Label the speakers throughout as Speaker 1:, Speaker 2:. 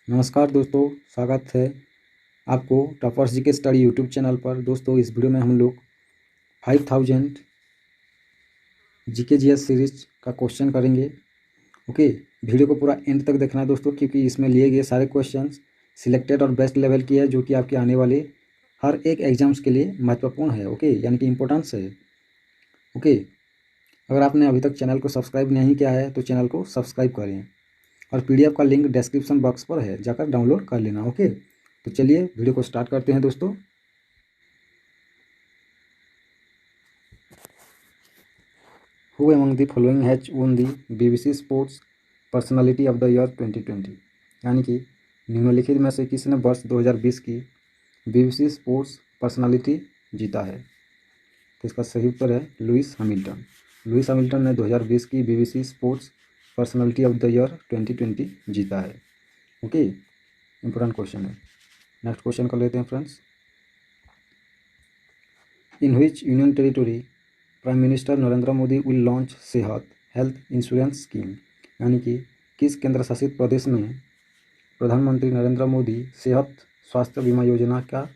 Speaker 1: नमस्कार दोस्तों, स्वागत है आपको toppers GK study YouTube channel पर। दोस्तों, इस वीडियो में हम लोग 5000 जीके जीएस सीरीज का क्वेश्चन करेंगे। ओके, वीडियो को पूरा एंड तक देखना है दोस्तों, क्योंकि इसमें लिए गए सारे क्वेश्चंस सिलेक्टेड और बेस्ट लेवल की है, जो कि आपके आने वाले हर एक एग्जाम्स के लिए महत्वपूर्ण है। ओके, यानी कि इम्पोर्टेंस है। ओके, अगर आपने अभी तक चैनल को सब्सक्राइब नहीं किया है तो चैनल को सब्सक्राइब करें, और पीडीएफ का लिंक डिस्क्रिप्शन बॉक्स पर है, जाकर डाउनलोड कर लेना। ओके, तो चलिए वीडियो को स्टार्ट करते हैं दोस्तों। Who among the following has won the BBC sports personality of the year 2020? यानी कि निम्नलिखित में से किसने वर्ष 2020 की BBC स्पोर्ट्स पर्सनालिटी जीता है? तो इसका सही उत्तर है लुइस हैमिल्टन। लुइस हैमिल्टन ने 2020 की BBC sports personality of the year 2020 जीता है। ओके, इंपॉर्टेंट क्वेश्चन है। नेक्स्ट क्वेश्चन कर लेते हैं friends. In which union territory prime minister Narendra Modi will launch सेहत हेल्थ इंश्योरेंस स्कीम? यानी कि किस केंद्र शासित प्रदेश में प्रधानमंत्री नरेंद्र मोदी सेहत स्वास्थ्य बीमा योजना का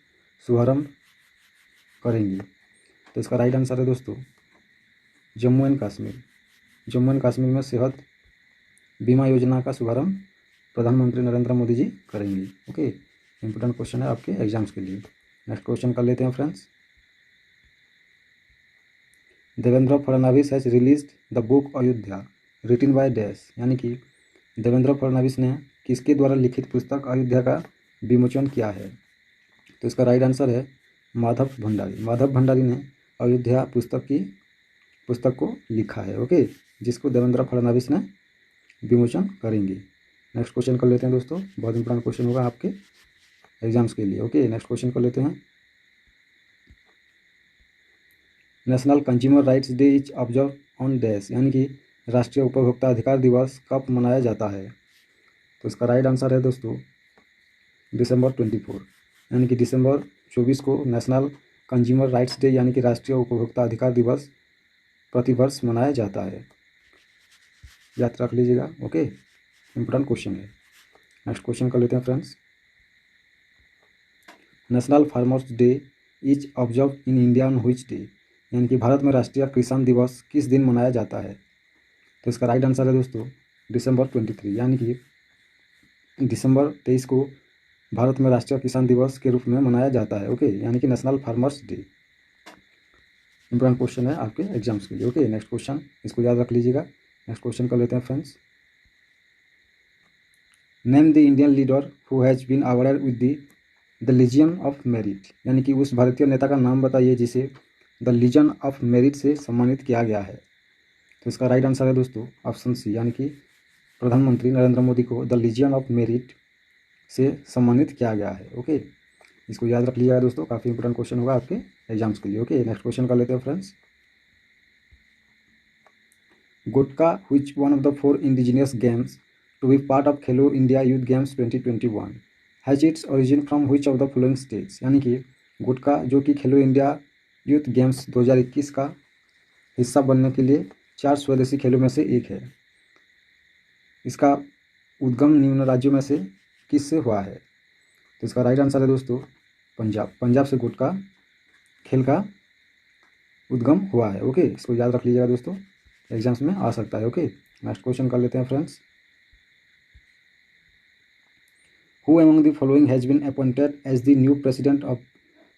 Speaker 1: शुभारंभ करेंगे? तो इसका राइट आंसर है दोस्तों जम्मू एंड कश्मीर। जम्मू एंड कश्मीर में सेहत बीमा योजना का शुभारंभ प्रधानमंत्री नरेंद्र मोदी जी करेंगे। ओके, इंपॉर्टेंट क्वेश्चन है आपके एग्जाम्स के लिए। नेक्स्ट क्वेश्चन कर लेते हैं friends. Devendra Fadnavis has released the book Ayodhya रिटिन by dash? यानी कि देवेंद्र फडणवीस ने किसके द्वारा लिखित पुस्तक अयोध्या का विमोचन किया है? तो इसका राइट आंसर है माधव भंडारी। माधव भंडारी ने अयोध्या पुस्तक को लिखा है। ओके, जिसको देवेंद्र फडणवीस ने विमोचन करेंगे। नेक्स्ट क्वेश्चन कर लेते हैं दोस्तों, बहुत इंपॉर्टेंट क्वेश्चन होगा आपके एग्जाम्स के लिए। ओके, नेक्स्ट क्वेश्चन कर लेते हैं। National consumer rights day is observe on dash? यानी कि राष्ट्रीय उपभोक्ता अधिकार दिवस कब मनाया जाता है? तो इसका राइट आंसर है दोस्तों दिसंबर 24। यानी कि दिसंबर 24 को नेशनल कंज्यूमर राइट्स डे यानी कि राष्ट्रीय उपभोक्ता अधिकार दिवस प्रतिवर्ष मनाया जाता है। याद रख लीजिएगा। ओके, इंपॉर्टेंट क्वेश्चन है। नेक्स्ट क्वेश्चन कर लेते हैं friends. National farmers day is observe in India on which day? यानी कि भारत में राष्ट्रीय किसान दिवस किस दिन मनाया जाता है? तो इसका राइट आंसर है दोस्तों दिसंबर 23। यानी कि दिसंबर 23 को भारत में राष्ट्रीय किसान दिवस के रूप में मनाया जाता है। ओके, यानी कि national farmers day. Important question है आपके एग्जाम्स के लिए। ओके, नेक्स्ट क्वेश्चन, इसको याद रख लीजिएगा। नेक्स्ट क्वेश्चन कर लेते हैं friends. Name the Indian leader who has been awarded with the Legion of Merit? यानी कि उस भारतीय नेता का नाम बताइए जिसे द लीजन ऑफ मेरिट से सम्मानित किया गया है। तो इसका राइट आंसर है दोस्तों ऑप्शन सी, यानी कि प्रधानमंत्री नरेंद्र मोदी को द लीजियन ऑफ मेरिट से सम्मानित किया गया है। ओके, इसको याद रख लीजिएगा दोस्तों, काफ़ी इंपॉर्टेंट क्वेश्चन होगा आपके एग्जाम्स के लिए। ओके, नेक्स्ट क्वेश्चन कर लेते हैं friends. Gatka which one of the 4 indigenous games to be part of Khelo India youth games 2021 has its origin from which of the following states? यानी कि गुटका जो कि खेलो इंडिया यूथ गेम्स 2021 का हिस्सा बनने के लिए 4 स्वदेशी खेलों में से एक है। इसका उद्गम निम्न राज्यों में से किससे हुआ है? तो इसका राइट आंसर है दोस्तों पंजाब। पंजाब से गुटका खेल का उद्गम हुआ है। ओके, इसको याद रख लीजिएगा दोस्तों, एग्जाम्स में आ सकता है। ओके, नेक्स्ट क्वेश्चन कर लेते हैं friends. Who among the following has been appointed as the new president of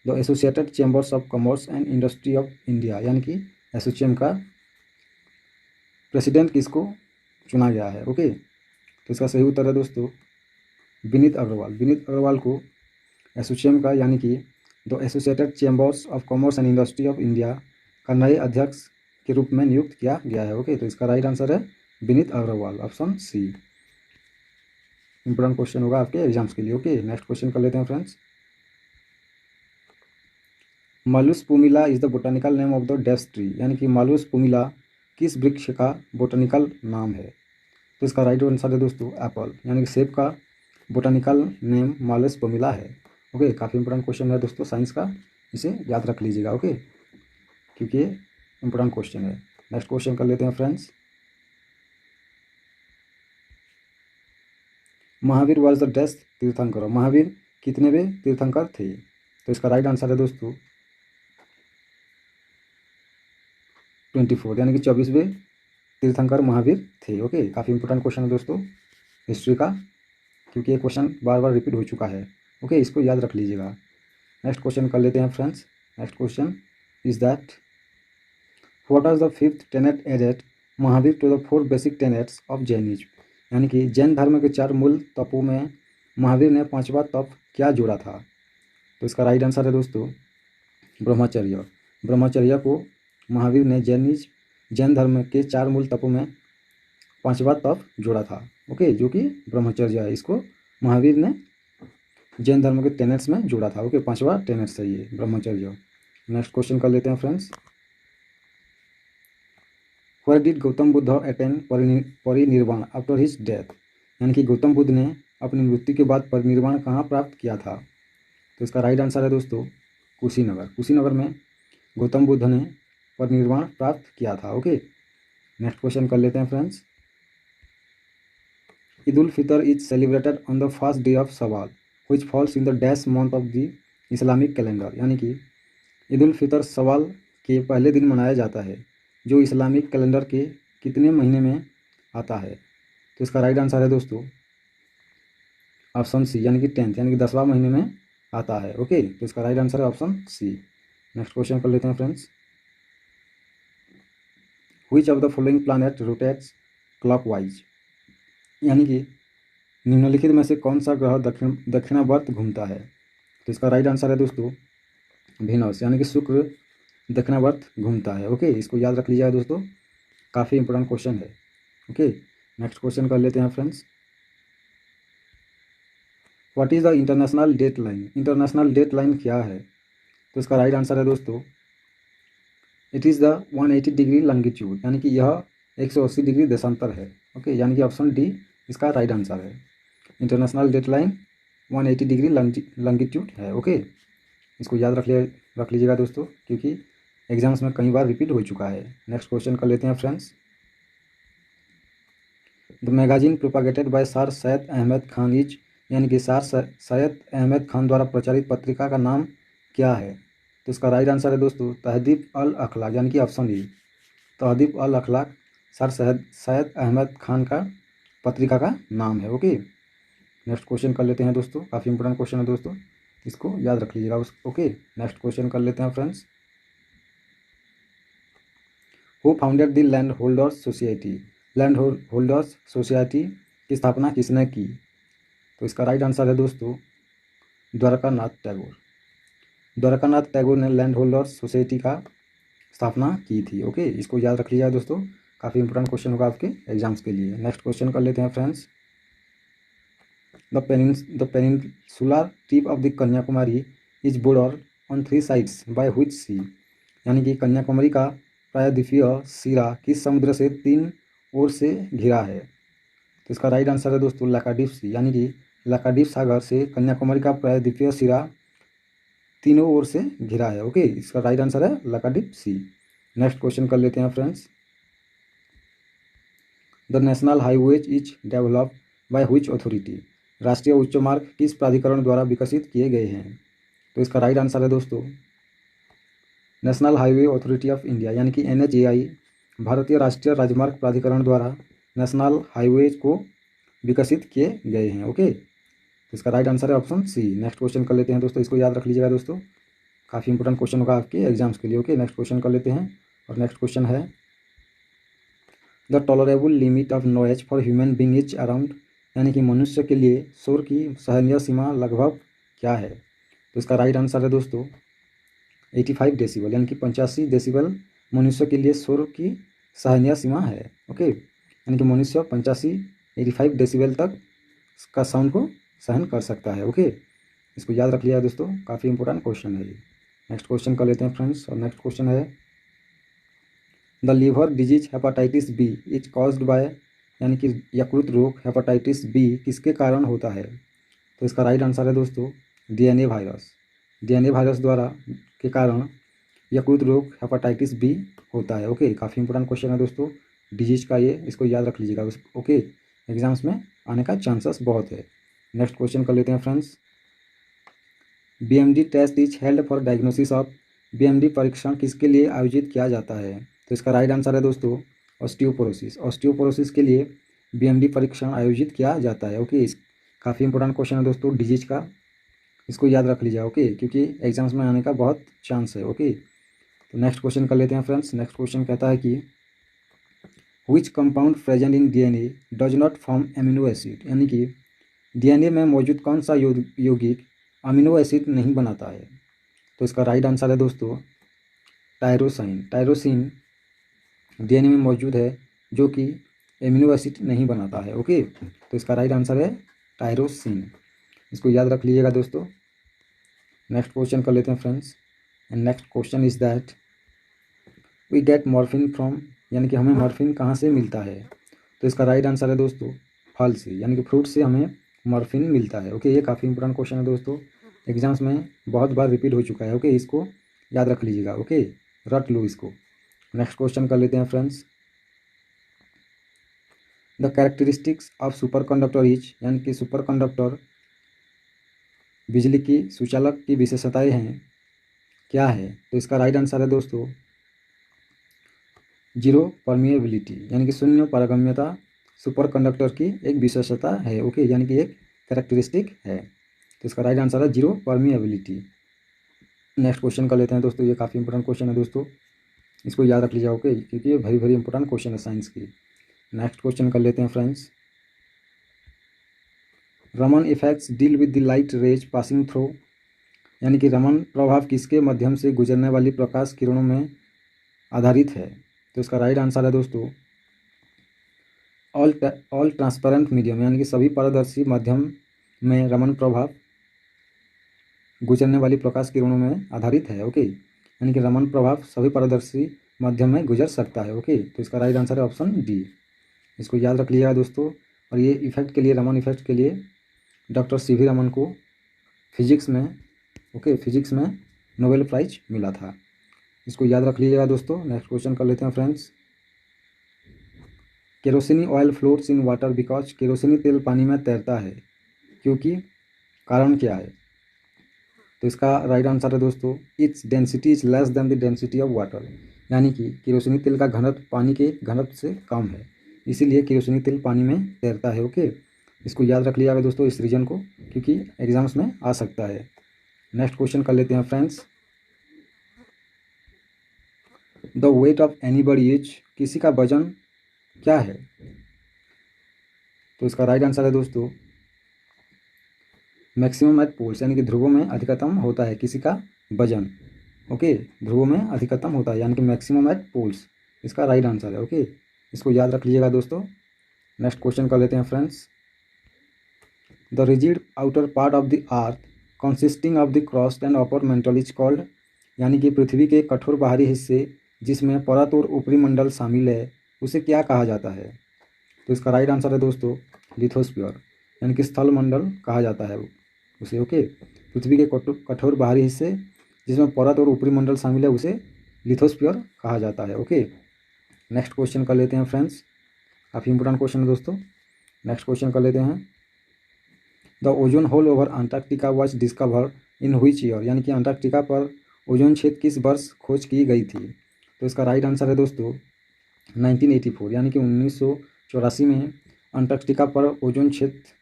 Speaker 1: the Associated Chambers of Commerce and Industry of India? यानी कि एसोचैम का प्रेसिडेंट किसको चुना गया है? ओके, तो इसका सही उत्तर है दोस्तों विनीत अग्रवाल। विनीत अग्रवाल को एसोचैम का यानी कि the Associated Chambers of Commerce and Industry of India का नए अध्यक्ष के रूप में नियुक्त किया गया है। ओके, तो इसका राइट आंसर है Vineet Agarwal, option C. Important question होगा आपके एग्जाम्स के लिए। ओके, नेक्स्ट क्वेश्चन कर लेते हैं friends. Malus pumila is the botanical name of the dash tree? यानी कि मालुस पुमिला किस वृक्ष का बोटानिकल नाम है? तो इसका राइट आंसर है दोस्तों एप्पल, यानी कि सेब का बोटानिकल नेम मालस पुमिला है। ओके, काफ़ी इंपॉर्टेंट क्वेश्चन है दोस्तों साइंस का, इसे याद रख लीजिएगा। ओके, क्योंकि ये इंपॉर्टेंट क्वेश्चन है। नेक्स्ट क्वेश्चन कर लेते हैं friends. Mahavir was the dash तीर्थंकर, महावीर कितनेवें तीर्थंकर थे? तो इसका राइट आंसर है दोस्तों 24, यानी कि 24वें तीर्थंकर महावीर थे। ओके, काफ़ी इंपॉर्टेंट क्वेश्चन है दोस्तों हिस्ट्री का, क्योंकि ये क्वेश्चन बार बार रिपीट हो चुका है। ओके, इसको याद रख लीजिएगा। नेक्स्ट क्वेश्चन कर लेते हैं friends. Next question is that what are the fifth tenet added Mahavir to the 4 basic tenets of Jainism, यानी कि जैन धर्म के 4 मूल तपों में महावीर ने 5वां तप क्या जोड़ा था? तो इसका राइट आंसर है दोस्तों ब्रह्मचर्य। ब्रह्मचर्य को महावीर ने जैन धर्म के 4 मूल तपों में 5वां तप जोड़ा था। ओके, जो कि ब्रह्मचर्य है, इसको महावीर ने जैन धर्म के टेनेट्स में जोड़ा था। ओके, 5वां टेनेट्स है ये ब्रह्मचर्य। नेक्स्ट क्वेश्चन कर लेते हैं friends. Where did Gautam Buddha attain parinirvana after his death, यानी कि गौतम बुद्ध ने अपनी मृत्यु के बाद परिनिर्वाण कहाँ प्राप्त किया था? तो इसका राइट आंसर है दोस्तों कुशीनगर। कुशीनगर में गौतम बुद्ध ने परिनिर्वाण प्राप्त किया था। ओके, नेक्स्ट क्वेश्चन कर लेते हैं friends. Eid ul Fitr is celebrated on the first day of Shawwal which falls in the dash month of the Islamic calendar, यानी कि ईद उल फितर सवाल के पहले दिन मनाया जाता है जो इस्लामिक कैलेंडर के कितने महीने में आता है? तो इसका राइट आंसर है दोस्तों ऑप्शन सी, यानी कि 10th, यानी कि 10वां महीने में आता है। ओके, तो इसका राइट आंसर है ऑप्शन सी। नेक्स्ट क्वेश्चन कर लेते हैं friends. Which of the following planet rotates clockwise, यानी कि निम्नलिखित में से कौन सा ग्रह दक्षिणावर्त घूमता है? तो इसका राइट आंसर है दोस्तों वीनस, यानी कि शुक्र दक्षिणावर्त घूमता है। ओके, इसको याद रख लीजिएगा दोस्तों, काफ़ी इंपॉर्टेंट क्वेश्चन है। ओके, नेक्स्ट क्वेश्चन कर लेते हैं friends. What is the international date line, international date line क्या है? तो इसका राइट आंसर है दोस्तों it is the 180 degree longitude, यानी कि यह 180 डिग्री देशांतर है। ओके, यानी कि ऑप्शन डी इसका राइट आंसर है। International date line 180 degree longitude है। ओके, इसको याद रख लीजिएगा दोस्तों, क्योंकि एग्जाम्स में कई बार रिपीट हो चुका है। नेक्स्ट क्वेश्चन कर लेते हैं friends. The magazine propagated by sir Syed Ahmad Khan is, यानी कि सर सैयद अहमद खान द्वारा प्रचारित पत्रिका का नाम क्या है? तो इसका राइट आंसर है दोस्तों तहदीब अल अखलाक, यानी कि ऑप्शन ई तहदीब अल अखलाक सर सैयद अहमद खान का पत्रिका का नाम है। ओके, नेक्स्ट क्वेश्चन कर लेते हैं दोस्तों, काफ़ी इंपॉर्टेंट क्वेश्चन है दोस्तों, इसको याद रख लीजिएगा। ओके, नेक्स्ट क्वेश्चन कर लेते हैं friends. Who founded the land holders society, land holders society की स्थापना किसने की? तो इसका राइट आंसर है दोस्तों द्वारकानाथ टैगोर। द्वारकानाथ टैगोर ने लैंड होल्डर्स सोसाइटी का स्थापना की थी। ओके, इसको याद रख लीजिएगा दोस्तों, काफ़ी इंपॉर्टेंट क्वेश्चन होगा आपके एग्जाम्स के लिए। नेक्स्ट क्वेश्चन कर लेते हैं friends. The peninsular tip of the Kanyakumari is border on 3 sides by which sea, यानी कि कन्याकुमारी का प्रायद्वीपीय सिरा किस समुद्र से 3 ओर से घिरा है? तो इसका राइट आंसर है दोस्तों लाक्षाद्वीप सी, यानी कि लाक्षाद्वीप सागर से कन्याकुमारी का प्रायद्वीपीय सिरा तीनों ओर से घिरा है। ओके, इसका राइट आंसर है लाक्षाद्वीप सी। नेक्स्ट क्वेश्चन कर लेते हैं friends. The national highways is developed by which authority, राष्ट्रीय उच्च मार्ग किस प्राधिकरण द्वारा विकसित किए गए हैं? तो इसका राइट आंसर है दोस्तों national highway authority of India, यानी कि NHAI, भारतीय राष्ट्रीय राजमार्ग प्राधिकरण द्वारा नेशनल हाईवेज को विकसित किए गए हैं। ओके, तो इसका राइट आंसर है ऑप्शन सी। नेक्स्ट क्वेश्चन कर लेते हैं दोस्तों, इसको याद रख लीजिएगा दोस्तों, काफ़ी इंपॉर्टेंट क्वेश्चन होगा आपके एग्जाम्स के लिए। ओके, नेक्स्ट क्वेश्चन कर लेते हैं, और नेक्स्ट क्वेश्चन है the tolerable limit of noise for human being is around, यानी कि मनुष्य के लिए शोर की सहनीय सीमा लगभग क्या है? तो इसका राइट आंसर है दोस्तों 85 डेसिबल, यानी कि 85 डेसिबल मनुष्य के लिए शोर की सहनीय सीमा है। ओके, यानी कि मनुष्य 85 डेसिबल तक का साउंड को सहन कर सकता है। ओके, इसको याद रख लिया दोस्तों, काफ़ी इंपॉर्टेंट क्वेश्चन है ये। नेक्स्ट क्वेश्चन कर लेते हैं फ्रेंड्स, और नेक्स्ट क्वेश्चन है the liver disease hepatitis B is caused by, यानी कि यकृत रोग हेपाटाइटिस बी किसके कारण होता है? तो इसका राइट आंसर है दोस्तों DNA वायरस। DNA वायरस द्वारा के कारण यकृत रोग हेपाटाइटिस बी होता है। ओके, काफ़ी इंपॉर्टेंट क्वेश्चन है दोस्तों डिजीज का ये, इसको याद रख लीजिएगा। ओके, एग्जाम्स में आने का चांसेस बहुत है। नेक्स्ट क्वेश्चन कर लेते हैं friends. BMD test is held for diagnosis of, BMD परीक्षण किसके लिए आयोजित किया जाता है? तो इसका राइट आंसर है दोस्तों ऑस्टियोपोरोसिस। ऑस्टियोपोरोसिस के लिए BMD परीक्षण आयोजित किया जाता है। ओके, इस काफ़ी इंपॉर्टेंट क्वेश्चन है दोस्तों डिजीज का, इसको याद रख लीजिए। ओके, क्योंकि एग्जाम्स में आने का बहुत चांस है। ओके, तो नेक्स्ट क्वेश्चन कर लेते हैं फ्रेंड्स। नेक्स्ट क्वेश्चन कहता है कि which compound present in DNA does not form amino acid, यानी कि DNA में मौजूद कौन सा यौगिक अमीनो एसिड नहीं बनाता है? तो इसका राइट आंसर है दोस्तों टायरोसिन। टायरोसिन DNA में मौजूद है जो कि एमिनो एसिड नहीं बनाता है। ओके, तो इसका राइट आंसर है टायरोसिन, इसको याद रख लीजिएगा दोस्तों। नेक्स्ट क्वेश्चन कर लेते हैं friends. And next question is that we get morphine from, यानी कि हमें मॉर्फिन कहाँ से मिलता है? तो इसका राइट आंसर है दोस्तों फल से, यानी कि फ्रूट से हमें मॉर्फिन मिलता है। ओके, ये काफ़ी इंपॉर्टेंट क्वेश्चन है दोस्तों, एग्जाम्स में बहुत बार रिपीट हो चुका है। ओके, इसको याद रख लीजिएगा। ओके, रट लो इसको। नेक्स्ट क्वेश्चन कर लेते हैं friends. The characteristics of super conductor is, यानी कि सुपर कंडक्टर बिजली की सुचालक की विशेषताएं हैं, क्या है? तो इसका राइट आंसर है दोस्तों जीरो परमिएबिलिटी, यानी कि शून्य पारगम्यता सुपर कंडक्टर की एक विशेषता है। ओके, यानी कि एक कैरेक्टरिस्टिक है। तो इसका राइट आंसर है जीरो परमिएबिलिटी। नेक्स्ट क्वेश्चन कर लेते हैं दोस्तों, ये काफ़ी इंपॉर्टेंट क्वेश्चन है दोस्तों, इसको याद रख लीजिए। ओके, क्योंकि ये वेरी वेरी इंपॉर्टेंट क्वेश्चन है साइंस की। नेक्स्ट क्वेश्चन कर लेते हैं friends. Raman effects deal with the light rays passing through, यानी कि रमन प्रभाव किसके माध्यम से गुजरने वाली प्रकाश किरणों में आधारित है? तो इसका राइट आंसर है दोस्तों ऑल ट्रांसपेरेंट मीडियम, यानी कि सभी पारदर्शी माध्यम में रमन प्रभाव गुजरने वाली प्रकाश किरणों में आधारित है। ओके, यानी कि रमन प्रभाव सभी पारदर्शी माध्यम में गुजर सकता है। ओके, तो इसका राइट आंसर है ऑप्शन डी, इसको याद रख लीजिएगा दोस्तों। और ये इफेक्ट के लिए, रमन इफेक्ट के लिए डॉक्टर CV रमन को फिजिक्स में, ओके, फिजिक्स में नोबेल प्राइज मिला था, इसको याद रख लीजिएगा दोस्तों। नेक्स्ट क्वेश्चन कर लेते हैं friends. Kerosene oil floats in water because, kerosene तेल पानी में तैरता है क्योंकि, कारण क्या है? तो इसका राइट आंसर है दोस्तों its density is less than the density of water, यानी कि केरोसिनी तेल का घनत्व पानी के घनत्व से कम है, इसीलिए केरोसिनी तेल पानी में तैरता है। ओके, इसको याद रख लिया दोस्तों इस रीजन को, क्योंकि एग्जाम्स में आ सकता है। नेक्स्ट क्वेश्चन कर लेते हैं friends. The weight of anybody is, किसी का वजन क्या है? तो इसका राइट आंसर है दोस्तों मैक्सिमम एट पोल्स, यानी कि ध्रुवों में अधिकतम होता है किसी का वजन। ओके, ध्रुवों में अधिकतम होता है, यानी कि मैक्सिमम एट पोल्स, इसका राइट आंसर है। ओके, इसको याद रख लीजिएगा दोस्तों। नेक्स्ट क्वेश्चन कर लेते हैं friends. The rigid outer part of the earth consisting of the crust and upper mantle is called, यानी कि पृथ्वी के कठोर बाहरी हिस्से जिसमें परत और ऊपरी मंडल शामिल है उसे क्या कहा जाता है? तो इसका राइट आंसर है दोस्तों लिथोस्फीयर, यानी कि स्थल मंडल कहा जाता है उसे। ओके, पृथ्वी के कठोर बाहरी हिस्से जिसमें परत और ऊपरी मंडल शामिल है उसे लिथोस्फीयर कहा जाता है। ओके, नेक्स्ट क्वेश्चन कर लेते हैं फ्रेंड्स, काफ़ी इंपॉर्टेंट क्वेश्चन है दोस्तों। नेक्स्ट क्वेश्चन कर लेते हैं। The ozone hole over Antarctica was discover in which year, यानी कि अंटार्कटिका पर ओजोन क्षेत्र किस वर्ष खोज की गई थी? तो इसका राइट आंसर है दोस्तों 1984, यानी कि 1984 में अंटार्कटिका पर ओजोन क्षेत्र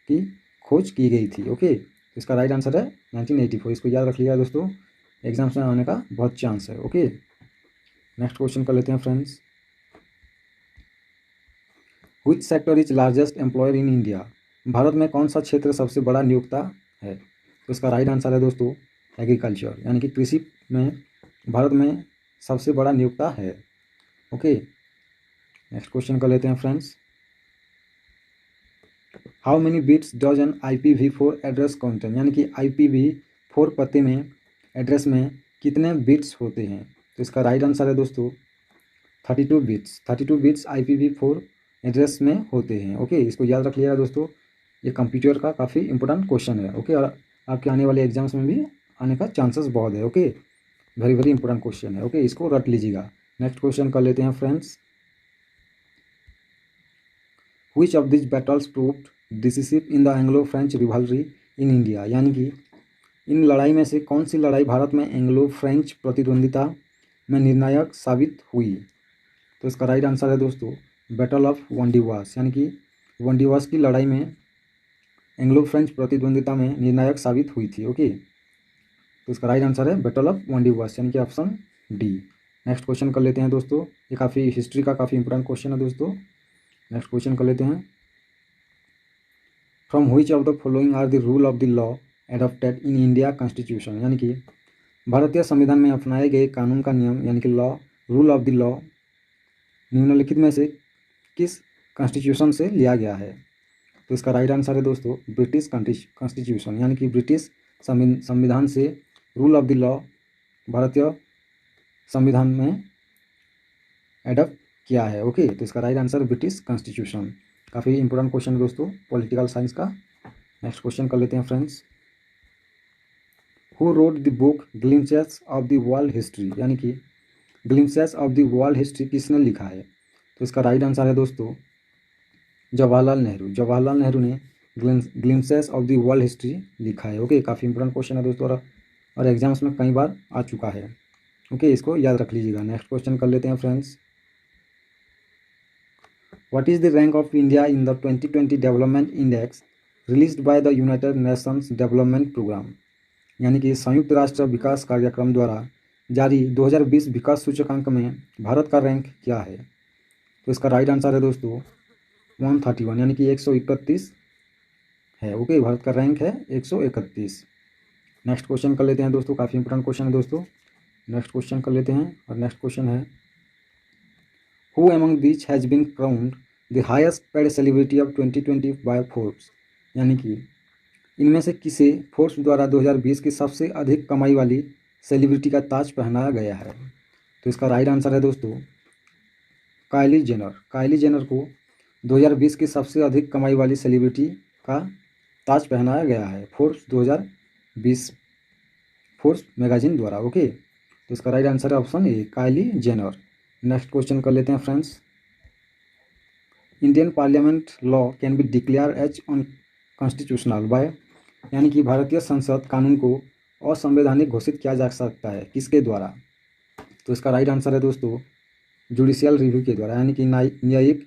Speaker 1: की खोज की गई थी। ओके, इसका राइट आंसर है 1984, इसको याद रख लिया दोस्तों, एग्जाम्स में आने का बहुत चांस है। ओके, नेक्स्ट क्वेश्चन कर लेते हैं friends. Which sector is largest employer in India, Bharat में कौन सा क्षेत्र सबसे बड़ा नियोक्ता है? तो इसका राइट आंसर है दोस्तों एग्रीकल्चर, यानी कि कृषि में भारत में सबसे बड़ा नियोक्ता है। ओके, नेक्स्ट क्वेश्चन कर लेते हैं friends. How many bits does N IPv4 address contain, यानी कि IPv4 पते में, एड्रेस में कितने बिट्स होते हैं? तो इसका राइट आंसर है दोस्तों 32 बिट्स। 32 बिट्स IPv4 एड्रेस में होते हैं। ओके, इसको याद रख लिएगा दोस्तों, ये कंप्यूटर का काफ़ी इंपॉर्टेंट क्वेश्चन है। ओके, और आपके आने वाले एग्जाम्स में भी आने का चांसेस बहुत है। Okay, very very important question है। ओके, इसको रट लीजिएगा। नेक्स्ट क्वेश्चन कर लेते हैं friends. Which of this battles proved decisive in the Anglo French rivalry in India, यानी कि इन लड़ाई में से कौन सी लड़ाई भारत में एंग्लो फ्रेंच प्रतिद्वंदिता में निर्णायक साबित हुई? तो इसका राइट आंसर है दोस्तों बैटल ऑफ वांडीवास, यानी कि वांडीवास की लड़ाई में एंग्लो फ्रेंच प्रतिद्वंदिता में निर्णायक साबित हुई थी। ओके, तो इसका राइट आंसर है बैटल ऑफ वांडीवास, यानी कि ऑप्शन डी। नेक्स्ट क्वेश्चन कर लेते हैं दोस्तों, ये काफ़ी हिस्ट्री का काफ़ी इंपॉर्टेंट क्वेश्चन है दोस्तों। नेक्स्ट क्वेश्चन कर लेते हैं, from which of the following are the rule of the law adopted in India constitution, यानी कि भारतीय संविधान में अपनाए गए कानून का नियम यानी कि law, rule of the law निम्नलिखित में से किस कॉन्स्टिट्यूशन से लिया गया है? तो इसका राइट आंसर है दोस्तों ब्रिटिश कॉन्स्टिट्यूशन, यानी कि ब्रिटिश संविधान से रूल ऑफ द लॉ भारतीय संविधान में एडप्ट किया है। ओके, तो इसका राइट आंसर ब्रिटिश कॉन्स्टिट्यूशन। काफ़ी इंपॉर्टेंट क्वेश्चन है दोस्तों पॉलिटिकल साइंस का। नेक्स्ट क्वेश्चन कर लेते हैं friends, who wrote the book glimpses of the world history, यानी कि glimpses of the world history किसने लिखा है? तो इसका राइट आंसर है दोस्तों जवाहरलाल नेहरू। जवाहरलाल नेहरू ने glimpses of the world history लिखा है। ओके, काफ़ी इंपॉर्टेंट क्वेश्चन है दोस्तों और एग्जाम्स में कई बार आ चुका है। ओके, इसको याद रख लीजिएगा। नेक्स्ट क्वेश्चन कर लेते हैं friends, what is the rank of India in the 2020 development index released by the United Nations Development Programme, यानी कि संयुक्त राष्ट्र विकास कार्यक्रम द्वारा जारी 2020 विकास सूचकांक में भारत का रैंक क्या है? तो इसका राइट आंसर है दोस्तों 131, यानी कि 131 है। ओके, भारत का रैंक है 131। नेक्स्ट क्वेश्चन कर लेते हैं दोस्तों, काफ़ी इंपॉर्टेंट क्वेश्चन है दोस्तों। नेक्स्ट क्वेश्चन कर लेते हैं और नेक्स्ट क्वेश्चन है, who among this has been crowned the highest paid celebrity of 2020 by Forbes, यानी कि इनमें से किसे फोर्ब्स द्वारा 2020 की सबसे अधिक कमाई वाली सेलिब्रिटी का ताज पहनाया गया है? तो इसका राइट आंसर है दोस्तों काइली जेनर। काइली जेनर को 2020 की सबसे अधिक कमाई वाली सेलिब्रिटी का ताज पहनाया गया है फोर्ब्स 2020 फोर्ब्स मैगजीन द्वारा। ओके, तो इसका राइट आंसर है option A Kylie Jenner. Next question कर लेते हैं friends, Indian parliament law can be declare as unconstitutional by, यानी कि भारतीय संसद कानून को असंवैधानिक घोषित किया जा सकता है किसके द्वारा? तो इसका राइट आंसर है दोस्तों जुडिशियल रिव्यू के द्वारा, यानी कि न्यायिक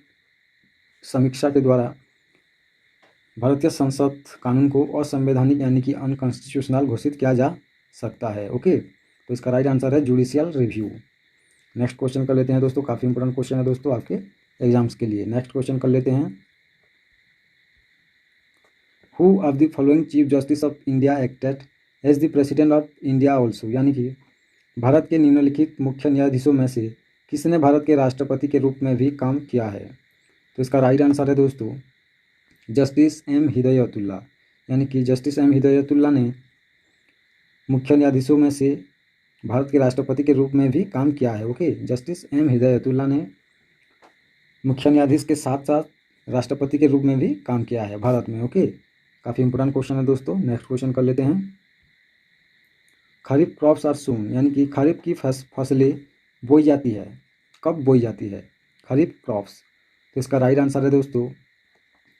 Speaker 1: समीक्षा के द्वारा भारतीय संसद कानून को असंवैधानिक यानी कि अनकॉन्स्टिट्यूशनल घोषित किया जा सकता है। ओके, तो इसका राइट आंसर है जुडिशियल रिव्यू। नेक्स्ट क्वेश्चन कर लेते हैं दोस्तों, काफ़ी इंपॉर्टेंट क्वेश्चन है दोस्तों आपके एग्जाम्स के लिए। नेक्स्ट क्वेश्चन कर लेते हैं, who of the following chief justice of India acted as the president of India also, यानी कि भारत के निम्नलिखित मुख्य न्यायाधीशों में से किसने भारत के राष्ट्रपति के रूप में भी काम किया है? तो इसका राइट आंसर है दोस्तों जस्टिस एम हिदायतुल्ला, यानी कि जस्टिस एम हिदायतुल्ला ने मुख्य न्यायाधीशों में से भारत के राष्ट्रपति के रूप में भी काम किया है। ओके, जस्टिस एम हिदायतुल्ला ने मुख्य न्यायाधीश के साथ साथ राष्ट्रपति के रूप में भी काम किया है भारत में। ओके, काफ़ी इंपॉर्टेंट क्वेश्चन है दोस्तों। नेक्स्ट क्वेश्चन कर लेते हैं, खरीफ क्रॉप्स आर सोन, यानी कि खरीफ की फसलें बोई जाती है, कब बोई जाती है खरीफ क्रॉप्स? तो इसका राइट आंसर है दोस्तों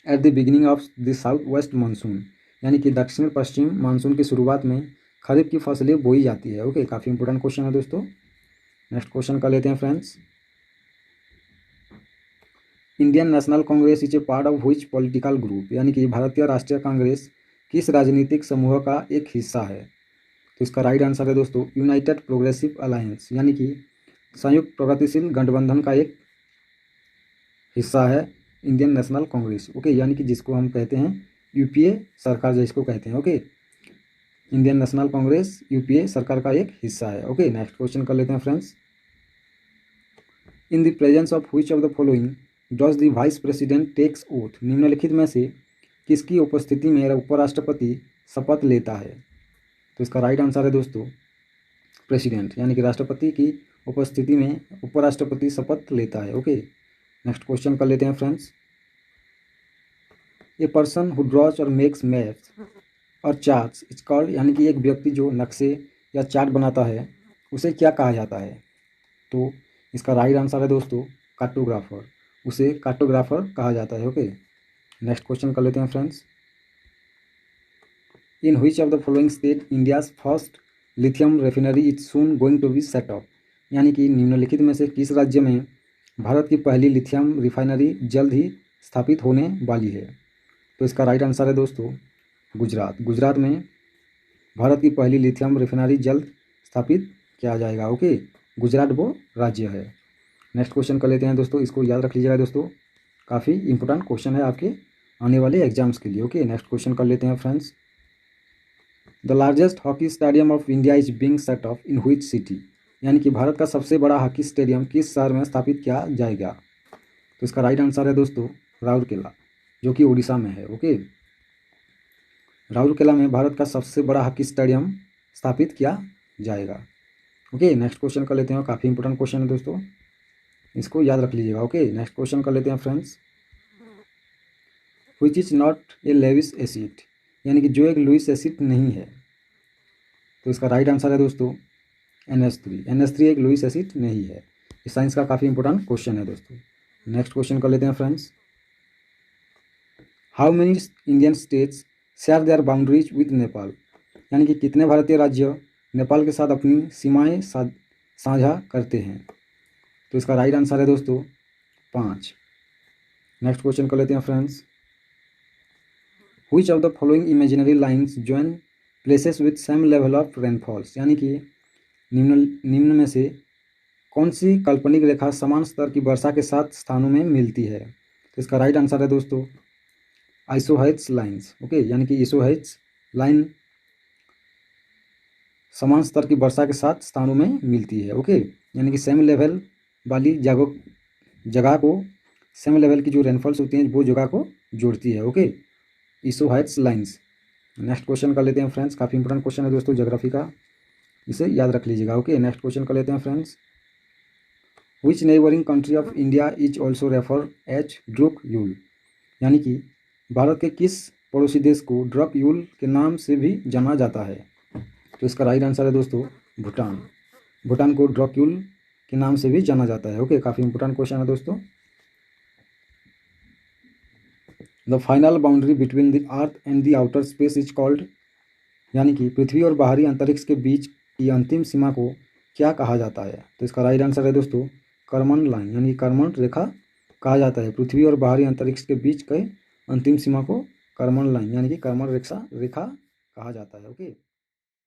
Speaker 1: at the beginning of the south west monsoon, यानी कि दक्षिण पश्चिम मानसून की शुरुआत में खरीफ की फसलें बोई जाती है। ओके, काफ़ी इंपॉर्टेंट क्वेश्चन है दोस्तों। नेक्स्ट क्वेश्चन कर लेते हैं friends, Indian national Congress is a part of which political group, यानी कि भारतीय राष्ट्रीय कांग्रेस किस राजनीतिक समूह का एक हिस्सा है? तो इसका राइट आंसर है दोस्तों यूनाइटेड प्रोग्रेसिव अलायंस, यानी कि संयुक्त प्रगतिशील गठबंधन का एक हिस्सा है इंडियन नेशनल कांग्रेस। ओके, यानी कि जिसको हम कहते हैं यूपीए सरकार जिसको कहते हैं। Okay, Indian national Congress UPA सरकार का एक हिस्सा है। ओके, नेक्स्ट क्वेश्चन कर लेते हैं friends, in the presence of which of the following does the vice president takes oath, निम्नलिखित में से किसकी उपस्थिति में उपराष्ट्रपति शपथ लेता है? तो इसका राइट आंसर है दोस्तों प्रेसिडेंट, यानी कि राष्ट्रपति की उपस्थिति में उपराष्ट्रपति शपथ लेता है। ओके, नेक्स्ट क्वेश्चन कर लेते हैं friends, a person who draws और मेक्स मैप्स और चार्ट्स इज कॉल्ड, यानी कि एक व्यक्ति जो नक्शे या चार्ट बनाता है उसे क्या कहा जाता है? तो इसका राइट आंसर है दोस्तों कार्टोग्राफर, उसे कार्टोग्राफर कहा जाता है। ओके, नेक्स्ट क्वेश्चन कर लेते हैं friends. In which of the following state India's first lithium refinery is soon going to be set up, यानी कि निम्नलिखित में से किस राज्य में भारत की पहली लिथियम रिफाइनरी जल्द ही स्थापित होने वाली है? तो इसका राइट आंसर है दोस्तों गुजरात। गुजरात में भारत की पहली लिथियम रिफाइनरी जल्द स्थापित किया जाएगा। ओके, गुजरात वो राज्य है। नेक्स्ट क्वेश्चन कर लेते हैं दोस्तों, इसको याद रख लीजिएगा दोस्तों, काफ़ी इंपॉर्टेंट क्वेश्चन है आपके आने वाले एग्जाम्स के लिए। ओके, नेक्स्ट क्वेश्चन कर लेते हैं friends. The largest hockey stadium of India is being set up in which city, यानी कि भारत का सबसे बड़ा हॉकी स्टेडियम किस शहर में स्थापित किया जाएगा? तो इसका राइट आंसर है दोस्तों राउरकेला, जो कि उड़ीसा में है। ओके, राउरकेला में भारत का सबसे बड़ा हॉकी स्टेडियम स्थापित किया जाएगा। ओके, नेक्स्ट क्वेश्चन कर लेते हैं, काफ़ी इंपॉर्टेंट क्वेश्चन है दोस्तों, इसको याद रख लीजिएगा। ओके, नेक्स्ट क्वेश्चन कर लेते हैं friends. Which is not a Lewis acid, यानी कि जो एक लुईस एसिड नहीं है? तो इसका राइट आंसर है दोस्तों NH3। NH3 एक लुईस एसिड नहीं है। इस साइंस का काफ़ी इंपॉर्टेंट क्वेश्चन है दोस्तों। नेक्स्ट क्वेश्चन कर लेते हैं friends. How many Indian states share their boundaries with Nepal, यानी कि कितने भारतीय राज्य नेपाल के साथ अपनी सीमाएं साझा करते हैं? तो इसका राइट आंसर है दोस्तों 5। नेक्स्ट क्वेश्चन कर लेते हैं friends. Which of the following imaginary lines join places with same level of rainfalls, यानी कि निम्न में से कौन सी काल्पनिक रेखा समान स्तर की वर्षा के साथ स्थानों में मिलती है? तो इसका राइट आंसर है दोस्तों आइसोहेट्स लाइन्स। ओके, यानी कि आइसोहेट्स लाइन समान स्तर की वर्षा के साथ स्थानों में मिलती है। ओके, यानी कि सेम लेवल वाली जगह को, सेम लेवल की जो रेनफॉल्स होती हैं वो जगह को जोड़ती है। Okay, isohyets lines. Next question कर लेते हैं फ्रेंड्स, काफ़ी इंपॉर्टेंट क्वेश्चन है दोस्तों ज्योग्राफी का, इसे याद रख लीजिएगा। ओके, नेक्स्ट क्वेश्चन कर लेते हैं friends. Which neighbouring country of India is also refer as Druk Yul, यानी कि भारत के किस पड़ोसी देश को ड्रक यूल के नाम से भी जाना जाता है? तो इसका राइट आंसर है दोस्तों भूटान। भूटान को ड्रक यूल के नाम से भी जाना जाता है। ओके, काफ़ी इंपॉर्टेंट क्वेश्चन है दोस्तों। The final boundary between the earth and the outer space is called, यानी कि पृथ्वी और बाहरी अंतरिक्ष के बीच की अंतिम सीमा को क्या कहा जाता है? तो इसका राइट आंसर है दोस्तों कर्मन लाइन, यानी कर्मन रेखा कहा जाता है। पृथ्वी और बाहरी अंतरिक्ष के बीच के अंतिम सीमा को कर्मन लाइन, यानी कि कर्मन रेखा कहा जाता है। ओके।